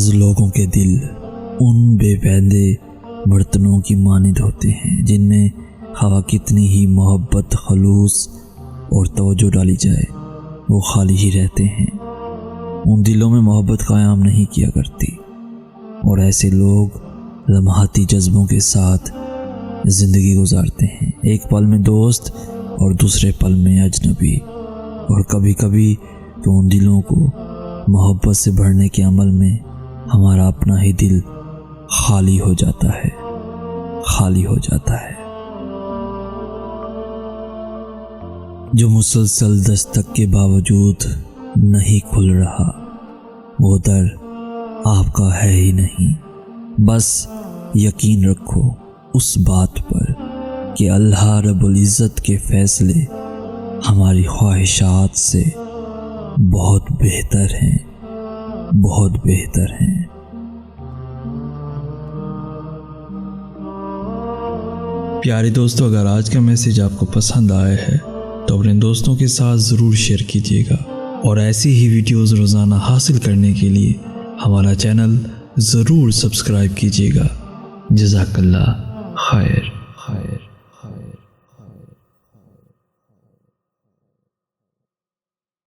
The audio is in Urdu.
بعض لوگوں کے دل ان بے پیندے برتنوں کی مانند ہوتے ہیں جن میں خواہ کتنی ہی محبت، خلوص اور توجہ ڈالی جائے وہ خالی ہی رہتے ہیں۔ ان دلوں میں محبت قیام نہیں کیا کرتی، اور ایسے لوگ لمحاتی جذبوں کے ساتھ زندگی گزارتے ہیں، ایک پل میں دوست اور دوسرے پل میں اجنبی، اور کبھی کبھی تو ان دلوں کو محبت سے بھرنے کے عمل میں ہمارا اپنا ہی دل خالی ہو جاتا ہے، خالی ہو جاتا ہے۔ جو مسلسل دستک کے باوجود نہیں کھل رہا، وہ در آپ کا ہے ہی نہیں۔ بس یقین رکھو اس بات پر کہ اللہ رب العزت کے فیصلے ہماری خواہشات سے بہت بہتر ہیں، بہت بہتر ہیں۔ پیارے دوستو، اگر آج کا میسیج آپ کو پسند آیا ہے تو اپنے دوستوں کے ساتھ ضرور شیئر کیجیے گا، اور ایسی ہی ویڈیوز روزانہ حاصل کرنے کے لیے ہمارا چینل ضرور سبسکرائب کیجیے گا۔ جزاک اللہ خیر۔